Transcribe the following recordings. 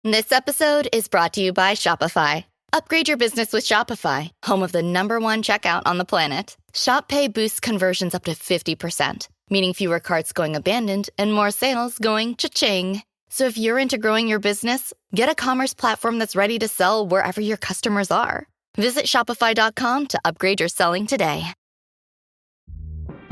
This episode is brought to you by Shopify. Upgrade your business with Shopify, home of the #1 checkout on the planet. Shop Pay boosts conversions up to 50%, meaning fewer carts going abandoned and more sales going cha-ching. So if you're into growing your business, get a commerce platform that's ready to sell wherever your customers are. Visit shopify.com to upgrade your selling today.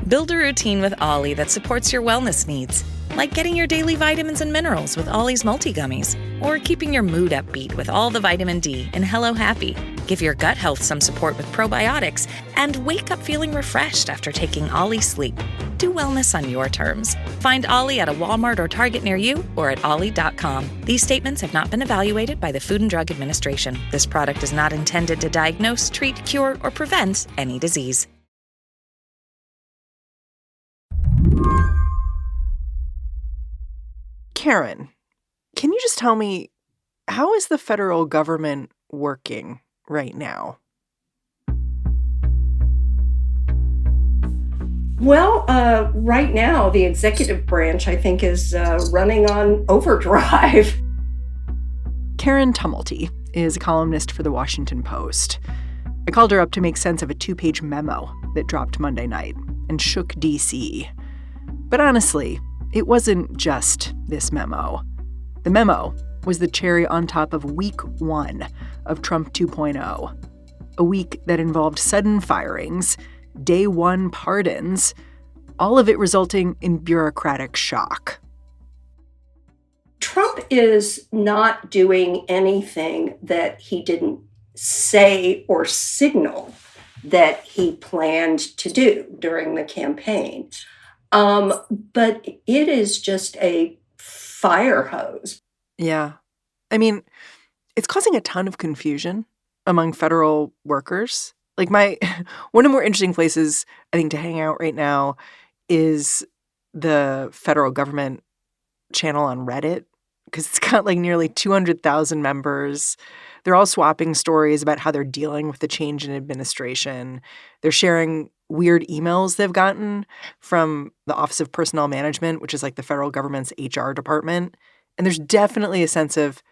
Build a routine with Ollie that supports your wellness needs, like getting your daily vitamins and minerals with Ollie's multi-gummies, or keeping your mood upbeat with all the vitamin D in Hello Happy. Give your gut health some support with probiotics, and wake up feeling refreshed after taking Ollie Sleep. Do wellness on your terms. Find Ollie at a Walmart or Target near you or at ollie.com. These statements have not been evaluated by the Food and Drug Administration. This product is not intended to diagnose, treat, cure, or prevent any disease. Karen, can you just tell me, how is the federal government working right now? Well, right now, the executive branch, I think, is running on overdrive. Karen Tumulty is a columnist for The Washington Post. I called her up to make sense of a 2-page memo that dropped Monday night and shook D.C. But honestly, it wasn't just this memo. The memo was the cherry on top of week 1 of Trump 2.0, a week that involved sudden firings, day 1 pardons, all of it resulting in bureaucratic shock. Trump is not doing anything that he didn't say or signal that he planned to do during the campaign. But it is just a fire hose. Yeah. I mean, it's causing a ton of confusion among federal workers. Like one of the more interesting places, I think, to hang out right now is the federal government channel on Reddit, because it's got like nearly 200,000 members. They're all swapping stories about how they're dealing with the change in administration. They're sharing weird emails they've gotten from the Office of Personnel Management, which is like the federal government's HR department. And there's definitely a sense of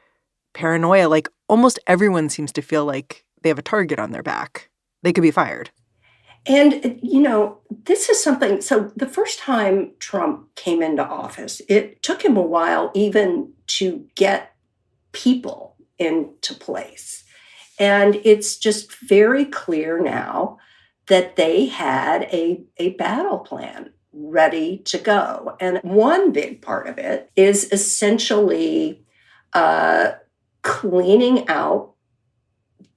paranoia. Like almost everyone seems to feel like they have a target on their back. They could be fired. And, this is something. So the first time Trump came into office, it took him a while even to get people into place. And it's just very clear now that they had a battle plan ready to go. And one big part of it is essentially cleaning out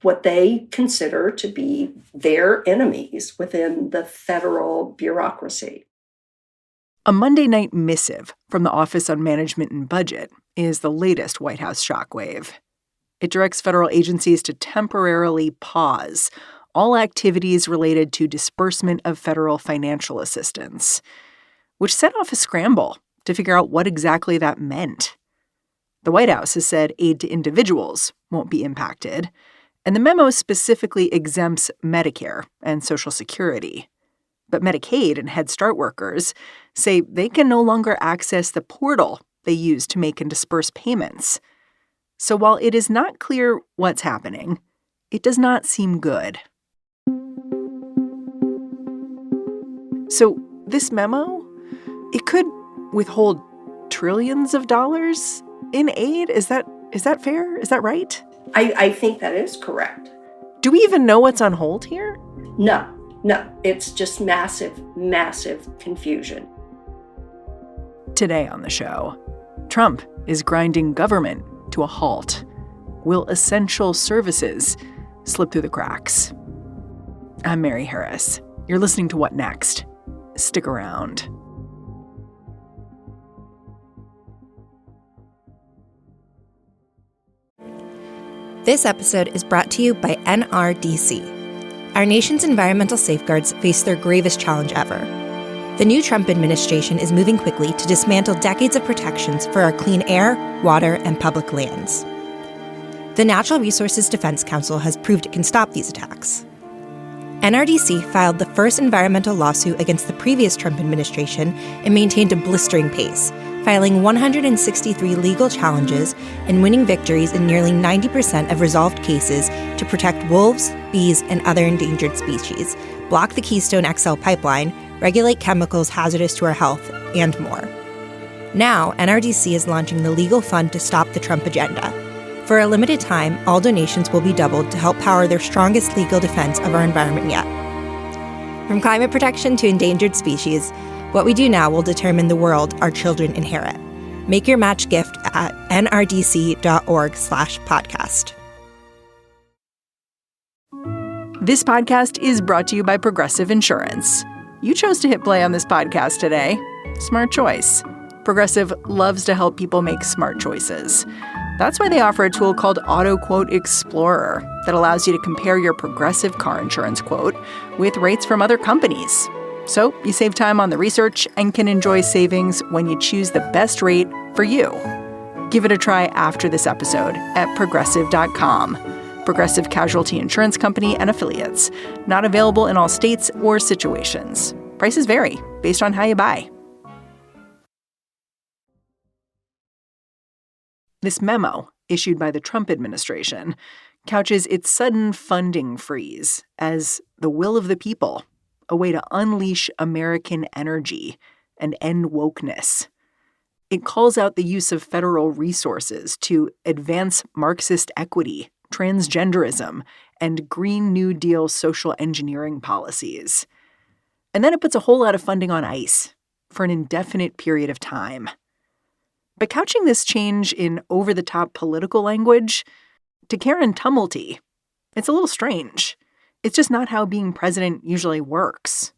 what they consider to be their enemies within the federal bureaucracy. A Monday night missive from the Office on Management and Budget is the latest White House shockwave. It directs federal agencies to temporarily pause all activities related to disbursement of federal financial assistance, which set off a scramble to figure out what exactly that meant. The White House has said aid to individuals won't be impacted, and the memo specifically exempts Medicare and Social Security. But Medicaid and Head Start workers say they can no longer access the portal they use to make and disperse payments. So while it is not clear what's happening, it does not seem good. So this memo, it could withhold trillions of dollars in aid? Is that fair? Is that right? I think that is correct. Do we even know what's on hold here? No. It's just massive, massive confusion. Today on the show, Trump is grinding government to a halt. Will essential services slip through the cracks? I'm Mary Harris. You're listening to What Next? Stick around. This episode is brought to you by NRDC. Our nation's environmental safeguards face their gravest challenge ever. The new Trump administration is moving quickly to dismantle decades of protections for our clean air, water, and public lands. The Natural Resources Defense Council has proved it can stop these attacks. NRDC filed the first environmental lawsuit against the previous Trump administration and maintained a blistering pace, filing 163 legal challenges and winning victories in nearly 90% of resolved cases to protect wolves, bees, and other endangered species, block the Keystone XL pipeline, regulate chemicals hazardous to our health, and more. Now, NRDC is launching the legal fund to stop the Trump agenda. For a limited time, all donations will be doubled to help power their strongest legal defense of our environment yet. From climate protection to endangered species, what we do now will determine the world our children inherit. Make your match gift at nrdc.org/podcast. This podcast is brought to you by Progressive Insurance. You chose to hit play on this podcast today. Smart choice. Progressive loves to help people make smart choices. That's why they offer a tool called Auto Quote Explorer that allows you to compare your Progressive car insurance quote with rates from other companies. So you save time on the research and can enjoy savings when you choose the best rate for you. Give it a try after this episode at Progressive.com. Progressive Casualty Insurance Company and Affiliates. Not available in all states or situations. Prices vary based on how you buy. This memo, issued by the Trump administration, couches its sudden funding freeze as the will of the people, a way to unleash American energy and end wokeness. It calls out the use of federal resources to advance Marxist equity, transgenderism, and Green New Deal social engineering policies. And then it puts a whole lot of funding on ice for an indefinite period of time. But couching this change in over-the-top political language, to Karen Tumulty, it's a little strange. It's just not how being president usually works.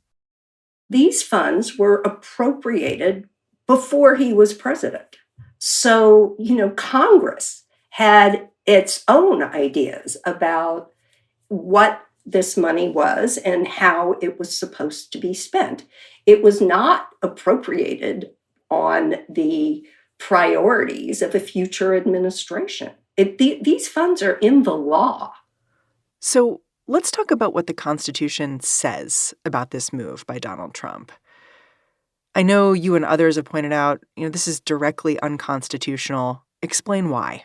These funds were appropriated before he was president. So, Congress had its own ideas about what this money was and how it was supposed to be spent. It was not appropriated on the priorities of a future administration. These funds are in the law. So let's talk about what the Constitution says about this move by Donald Trump. I know you and others have pointed out, this is directly unconstitutional. Explain why.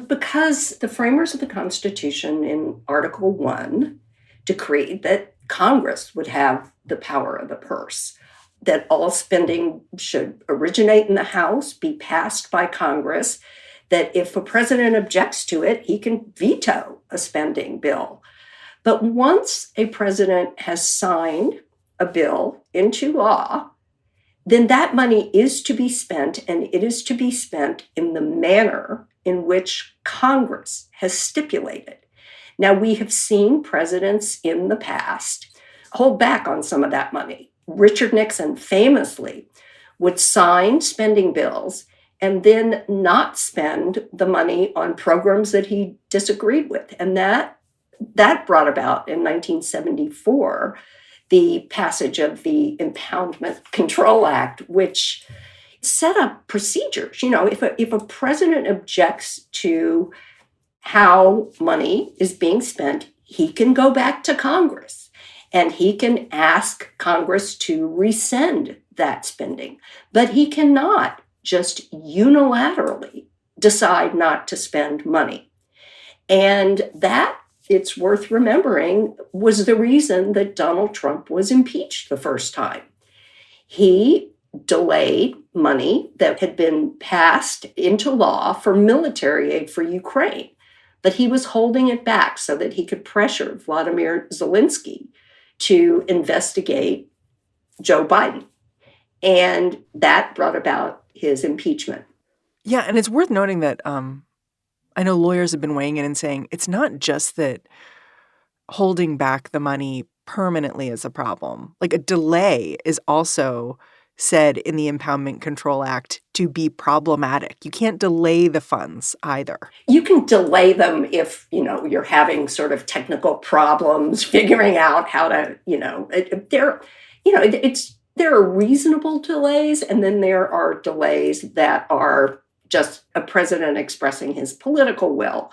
Because the framers of the Constitution in Article 1 decreed that Congress would have the power of the purse, that all spending should originate in the House, be passed by Congress, that if a president objects to it, he can veto a spending bill. But once a president has signed a bill into law, then that money is to be spent, and it is to be spent in the manner in which Congress has stipulated. Now, we have seen presidents in the past hold back on some of that money. Richard Nixon famously would sign spending bills and then not spend the money on programs that he disagreed with. And that brought about in 1974 the passage of the Impoundment Control Act, which set up procedures. If a president objects to how money is being spent, he can go back to Congress. And he can ask Congress to rescind that spending. But he cannot just unilaterally decide not to spend money. And that, it's worth remembering, was the reason that Donald Trump was impeached the first time. He delayed money that had been passed into law for military aid for Ukraine. But he was holding it back so that he could pressure Vladimir Zelensky to investigate Joe Biden. And that brought about his impeachment. Yeah, and it's worth noting that I know lawyers have been weighing in and saying it's not just that holding back the money permanently is a problem. Like, a delay is also said in the Impoundment Control Act to be problematic. You can't delay the funds either. You can delay them if, you're having sort of technical problems figuring out how to, there are reasonable delays, and then there are delays that are just a president expressing his political will.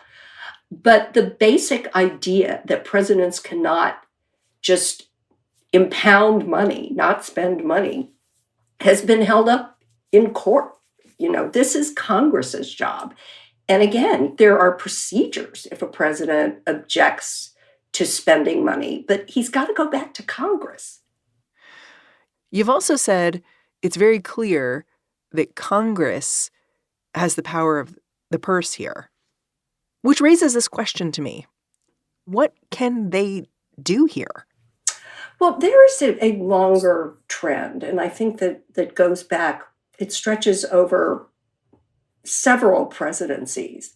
But the basic idea that presidents cannot just impound money, not spend money, has been held up in court. This is Congress's job. And again, there are procedures if a president objects to spending money, but he's got to go back to Congress. You've also said it's very clear that Congress has the power of the purse here, which raises this question to me. What can they do here? Well, there is a longer trend, and I think that goes back, it stretches over several presidencies,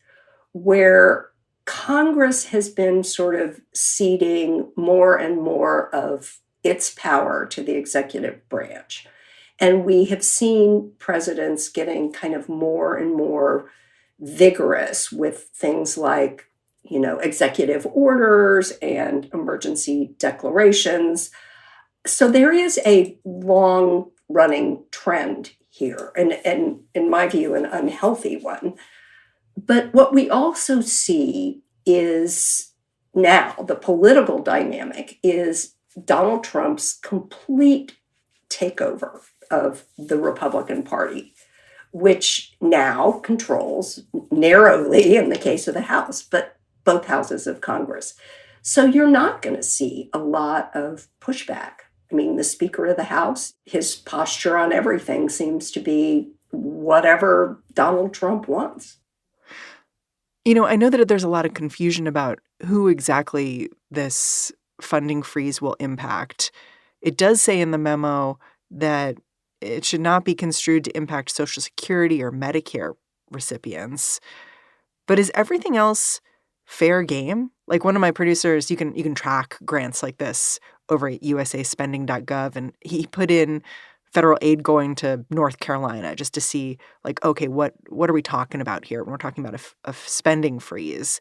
where Congress has been sort of ceding more and more of its power to the executive branch. And we have seen presidents getting kind of more and more vigorous with things like, executive orders and emergency declarations. So there is a long-running trend here, and in my view, an unhealthy one. But what we also see is now the political dynamic is Donald Trump's complete takeover of the Republican Party, which now controls narrowly, in the case of the House, but both houses of Congress. So you're not going to see a lot of pushback. I mean, the Speaker of the House, his posture on everything seems to be whatever Donald Trump wants. I know that there's a lot of confusion about who exactly this funding freeze will impact. It does say in the memo that it should not be construed to impact Social Security or Medicare recipients. But is everything else fair game? Like one of my producers, you can track grants like this over at usaspending.gov, and he put in federal aid going to North Carolina just to see, like, okay, what are we talking about here when we're talking about a spending freeze?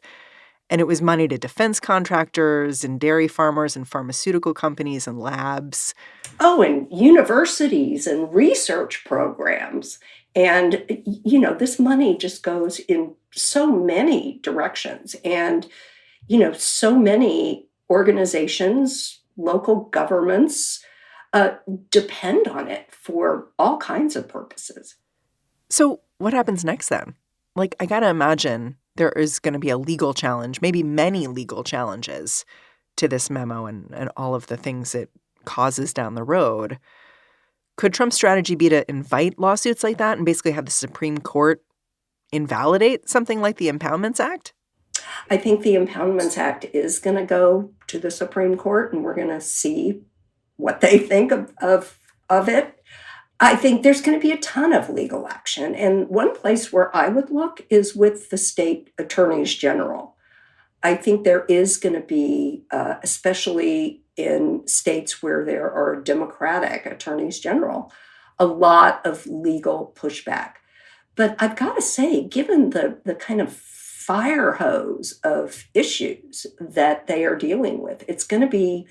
And it was money to defense contractors and dairy farmers and pharmaceutical companies and labs. Oh, and universities and research programs. And, this money just goes in so many directions. And, so many organizations, local governments, depend on it for all kinds of purposes. So what happens next then? Like, I got to imagine there is going to be a legal challenge, maybe many legal challenges to this memo and all of the things it causes down the road. Could Trump's strategy be to invite lawsuits like that and basically have the Supreme Court invalidate something like the Impoundments Act? I think the Impoundments Act is going to go to the Supreme Court, and we're going to see what they think of it. I think there's going to be a ton of legal action. And one place where I would look is with the state attorneys general. I think there is going to be, especially in states where there are Democratic attorneys general, a lot of legal pushback. But I've got to say, given the kind of fire hose of issues that they are dealing with, it's going to be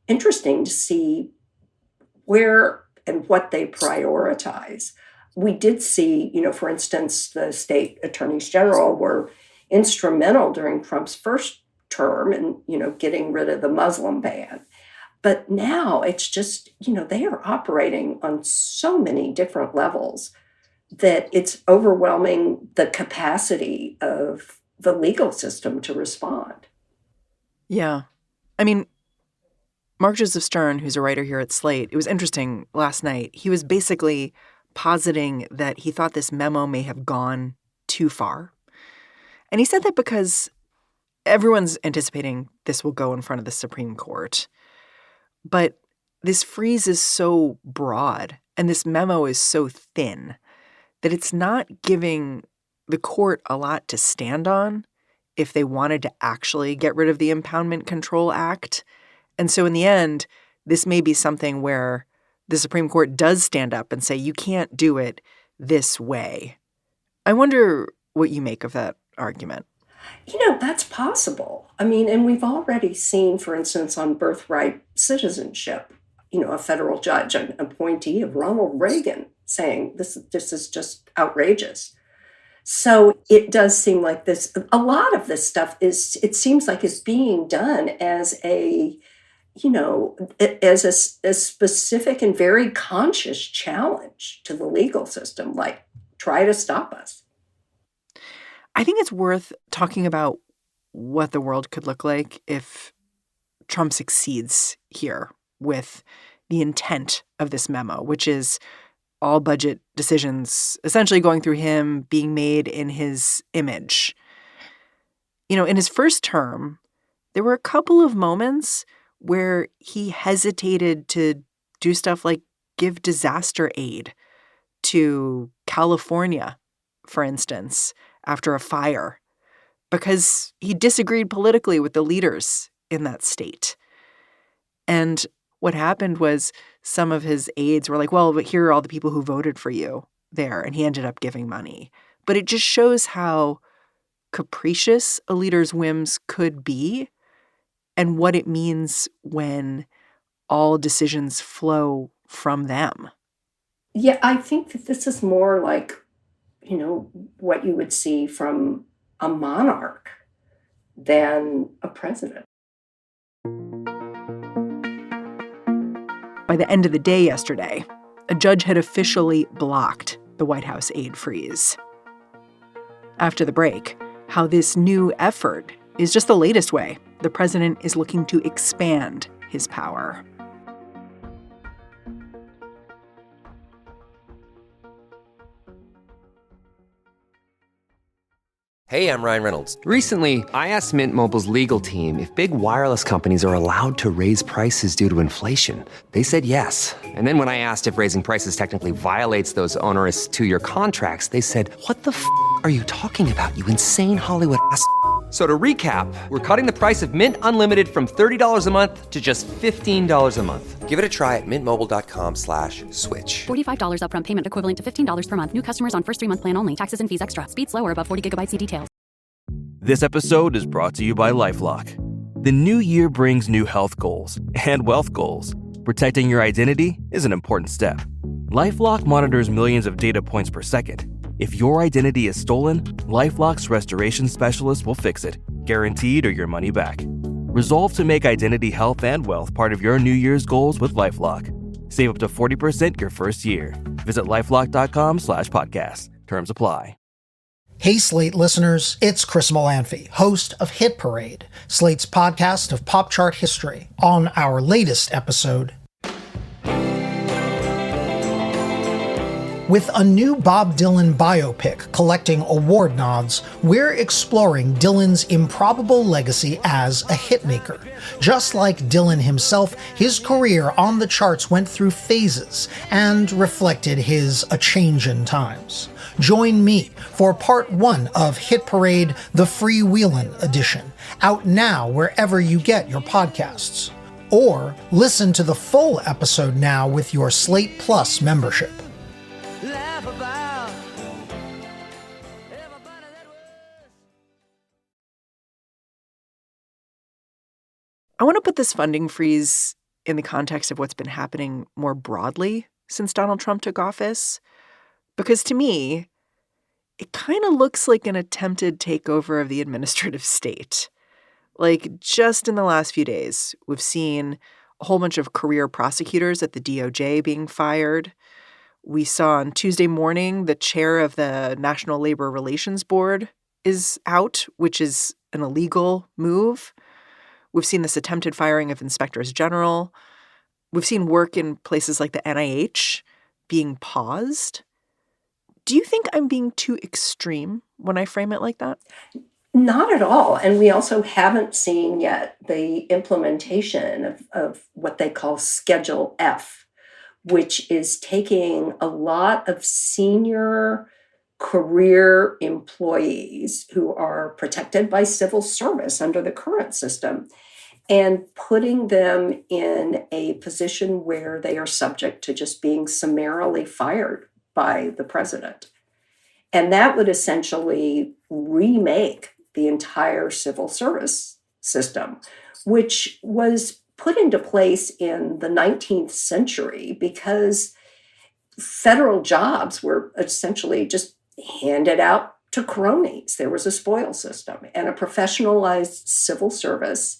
interesting to see where and what they prioritize. We did see, for instance, the state attorneys general were instrumental during Trump's first term in, getting rid of the Muslim ban. But now it's just, they are operating on so many different levels that it's overwhelming the capacity of the legal system to respond. Yeah. I mean, Mark Joseph Stern, who's a writer here at Slate, it was interesting last night. He was basically positing that he thought this memo may have gone too far. And he said that because everyone's anticipating this will go in front of the Supreme Court. But this freeze is so broad and this memo is so thin that it's not giving the court a lot to stand on if they wanted to actually get rid of the Impoundment Control Act. And so in the end, this may be something where the Supreme Court does stand up and say, you can't do it this way. I wonder what you make of that argument. That's possible. I mean, and we've already seen, for instance, on birthright citizenship, a federal judge, an appointee of Ronald Reagan, saying this is just outrageous. So it does seem like a lot of this stuff it seems like is being done as a as a specific and very conscious challenge to the legal system, like, try to stop us. I think it's worth talking about what the world could look like if Trump succeeds here with the intent of this memo, which is all budget decisions essentially going through him, being made in his image. In his first term, there were a couple of moments where he hesitated to do stuff like give disaster aid to California, for instance, after a fire, because he disagreed politically with the leaders in that state. And what happened was some of his aides were like, well, but here are all the people who voted for you there. And he ended up giving money. But it just shows how capricious a leader's whims could be and what it means when all decisions flow from them. Yeah, I think that this is more like, what you would see from a monarch than a president. By the end of the day yesterday, a judge had officially blocked the White House aid freeze. After the break, how this new effort is just the latest way the president is looking to expand his power. Hey, I'm Ryan Reynolds. Recently, I asked Mint Mobile's legal team if big wireless companies are allowed to raise prices due to inflation. They said yes. And then when I asked if raising prices technically violates those onerous 2-year contracts, they said, "What the f*** are you talking about, you insane Hollywood ass f-" So to recap, we're cutting the price of Mint Unlimited from $30 a month to just $15 a month. Give it a try at mintmobile.com/switch. $45 upfront payment equivalent to $15 per month. New customers on first 3-month plan only. Taxes and fees extra. Speed slower above 40 gigabytes. See details. This episode is brought to you by LifeLock. The new year brings new health goals and wealth goals. Protecting your identity is an important step. LifeLock monitors millions of data points per second. If your identity is stolen, LifeLock's restoration specialist will fix it, guaranteed or your money back. Resolve to make identity health and wealth part of your New Year's goals with LifeLock. Save up to 40% your first year. Visit LifeLock.com/podcast. Terms apply. Hey, Slate listeners, it's Chris Molanphy, host of Hit Parade, Slate's podcast of pop chart history. On our latest episode, with a new Bob Dylan biopic collecting award nods, we're exploring Dylan's improbable legacy as a hitmaker. Just like Dylan himself, his career on the charts went through phases and reflected his a change in times. Join me for part 1 of Hit Parade, the Freewheelin' edition, out now wherever you get your podcasts. Or listen to the full episode now with your Slate Plus membership. I want to put this funding freeze in the context of what's been happening more broadly since Donald Trump took office, because to me, it kind of looks like an attempted takeover of the administrative state. Like, just in the last few days, we've seen a whole bunch of career prosecutors at the DOJ being fired. We saw on Tuesday morning the chair of the National Labor Relations Board is out, which is an illegal move. We've seen this attempted firing of inspectors general. We've seen work in places like the NIH being paused. Do you think I'm being too extreme when I frame it like that? Not at all. And we also haven't seen yet the implementation of what they call Schedule F, which is taking a lot of senior career employees who are protected by civil service under the current system and putting them in a position where they are subject to just being summarily fired by the president. And that would essentially remake the entire civil service system, which was put into place in the 19th century because federal jobs were essentially just handed out to cronies. There was a spoil system, and a professionalized civil service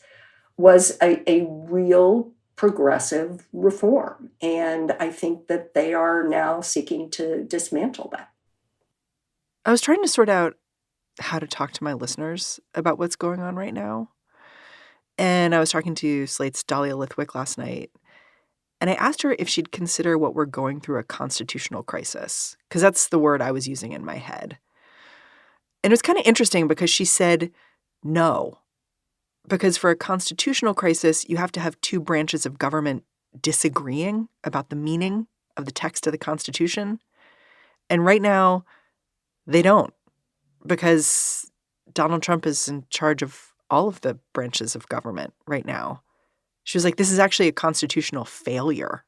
was a real progressive reform. And I think that they are now seeking to dismantle that. I was trying to sort out how to talk to my listeners about what's going on right now. And I was talking to Slate's Dahlia Lithwick last night. And I asked her if she'd consider what we're going through a constitutional crisis, because that's the word I was using in my head. And it was kind of interesting because she said no. Because for a constitutional crisis, you have to have two branches of government disagreeing about the meaning of the text of the Constitution. And right now, they don't, because Donald Trump is in charge of all of the branches of government right now. She was like, this is actually a constitutional failure.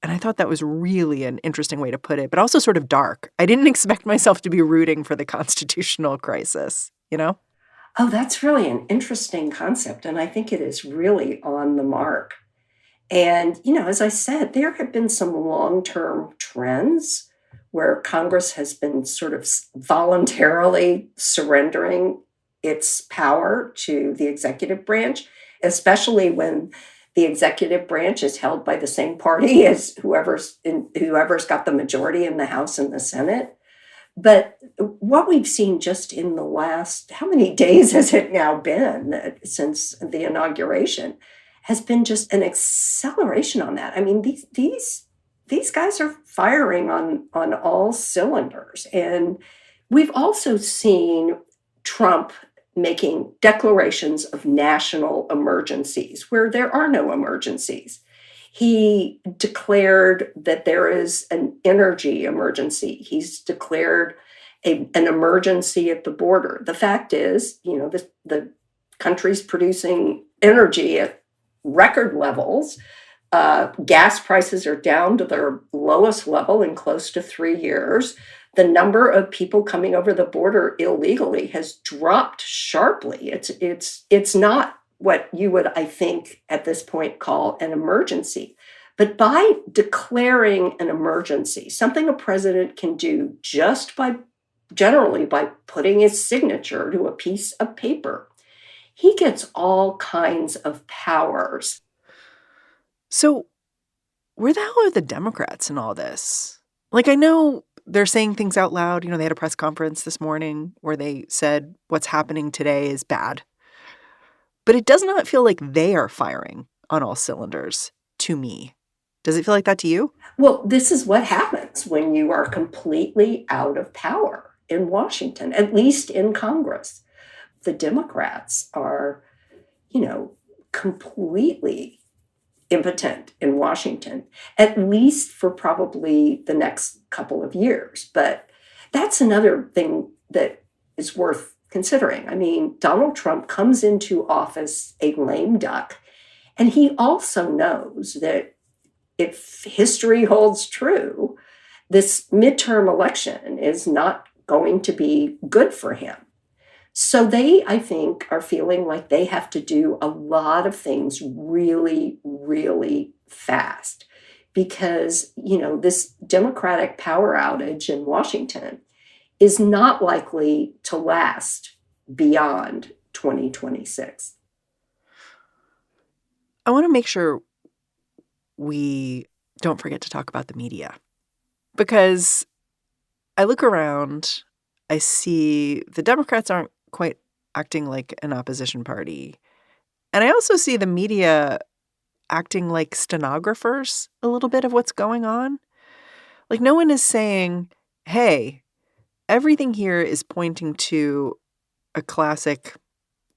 And I thought that was really an interesting way to put it, but also sort of dark. I didn't expect myself to be rooting for the constitutional crisis, you know? Oh, that's really an interesting concept. And I think it is really on the mark. And, as I said, there have been some long-term trends where Congress has been sort of voluntarily surrendering its power to the executive branch, especially when the executive branch is held by the same party as whoever's got the majority in the House and the Senate. But what we've seen just in the last, how many days has it now been since the inauguration, has been just an acceleration on that. I mean, these guys are firing on all cylinders. And we've also seen Trump making declarations of national emergencies where there are no emergencies. He declared that there is an energy emergency. He's declared an emergency at the border. The fact is, the country's producing energy at record levels. Gas prices are down to their lowest level in close to 3 years. The number of people coming over the border illegally has dropped sharply. It's not what you would, I think, at this point call an emergency. But by declaring an emergency, something a president can do just generally by putting his signature to a piece of paper, he gets all kinds of powers. So where the hell are the Democrats in all this? Like, I know they're saying things out loud. They had a press conference this morning where they said what's happening today is bad. But it does not feel like they are firing on all cylinders to me. Does it feel like that to you? Well, this is what happens when you are completely out of power in Washington, at least in Congress. The Democrats are, completely impotent in Washington, at least for probably the next couple of years. But that's another thing that is worth considering. I mean, Donald Trump comes into office a lame duck, and he also knows that if history holds true, this midterm election is not going to be good for him. So they, I think, are feeling like they have to do a lot of things really, really fast because, this Democratic power outage in Washington is not likely to last beyond 2026. I want to make sure we don't forget to talk about the media, because I look around, I see the Democrats aren't quite acting like an opposition party. And I also see the media acting like stenographers a little bit of what's going on. Like, no one is saying, hey, everything here is pointing to a classic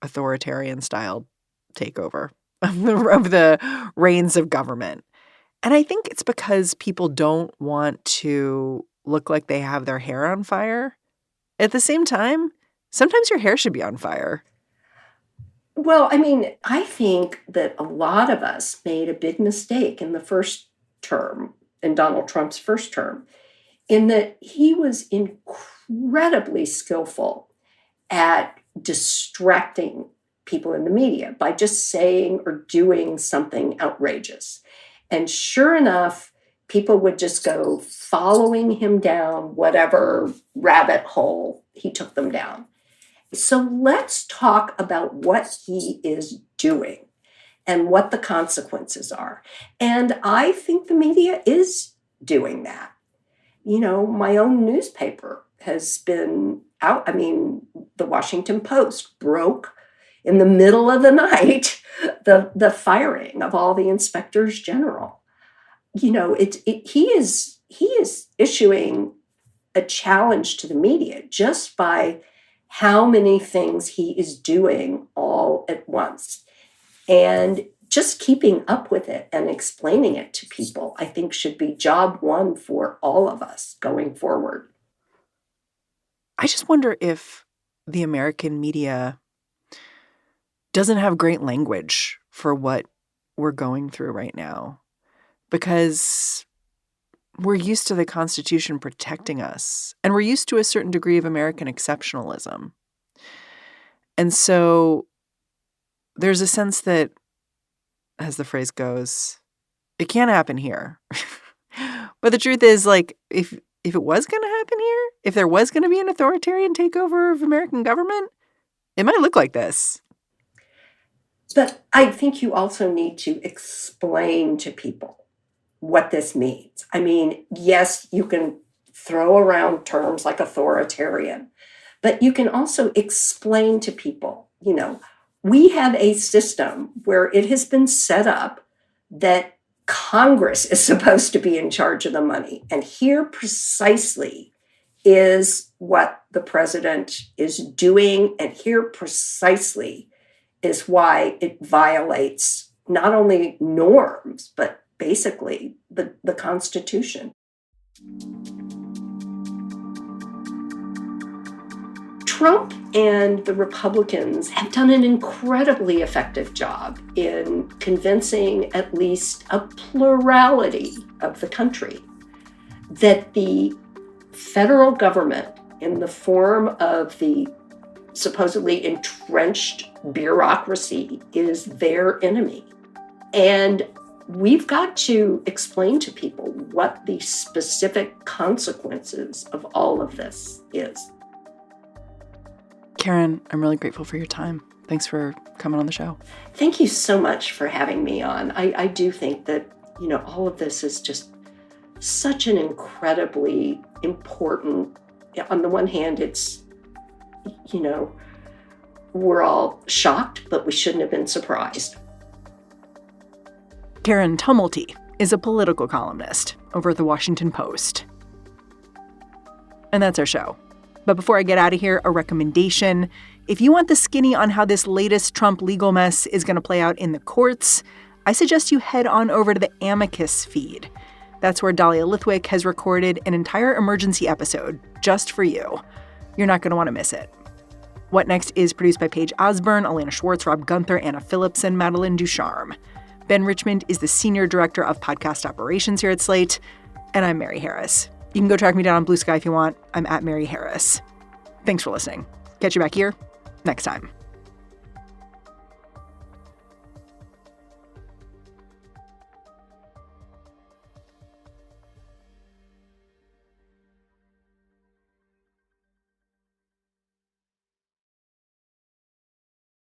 authoritarian style takeover of the reins of government. And I think it's because people don't want to look like they have their hair on fire. At the same time, sometimes your hair should be on fire. Well, I mean, I think that a lot of us made a big mistake in the first term, in Donald Trump's first term, in that he was incredibly skillful at distracting people in the media by just saying or doing something outrageous. And sure enough, people would just go following him down whatever rabbit hole he took them down. So let's talk about what he is doing. and what the consequences are. And I think the media is doing that. You know, my own newspaper has been out. I mean, the Washington Post broke in the middle of the night the firing of all the inspectors general. You know, he is issuing a challenge to the media just by how many things he is doing all at once. And just keeping up with it and explaining it to people, I think, should be job one for all of us going forward. I just wonder if the American media doesn't have great language for what we're going through right now, because we're used to the Constitution protecting us, and we're used to a certain degree of American exceptionalism. And so there's a sense that, as the phrase goes, it can't happen here. But the truth is, like, if it was going to happen here, if there was going to be an authoritarian takeover of American government, it might look like this. But I think you also need to explain to people what this means. I mean, yes, you can throw around terms like authoritarian, but you can also explain to people, you know, we have a system where it has been set up that Congress is supposed to be in charge of the money. And here precisely is what the president is doing. And here precisely is why it violates not only norms, but basically the Constitution. Trump and the Republicans have done an incredibly effective job in convincing at least a plurality of the country that the federal government, in the form of the supposedly entrenched bureaucracy, is their enemy. And we've got to explain to people what the specific consequences of all of this is. Karen, I'm really grateful for your time. Thanks for coming on the show. Thank you so much for having me on. I do think that, you know, all of this is just such an incredibly important, on the one hand, it's, you know, we're all shocked, but we shouldn't have been surprised. Karen Tumulty is a political columnist over at the Washington Post. And that's our show. But before I get out of here, a recommendation. If you want the skinny on how this latest Trump legal mess is going to play out in the courts, I suggest you head on over to the Amicus feed. That's where Dahlia Lithwick has recorded an entire emergency episode just for you. You're not going to want to miss it. What Next is produced by Paige, Osburn, Elena, Schwartz, Rob Gunther, Anna Phillips, and Madeline Ducharme. Ben Richmond is the Senior Director of Podcast Operations here at Slate. And I'm Mary Harris. You can go track me down on Blue Sky if you want. I'm at Mary Harris. Thanks for listening. Catch you back here next time.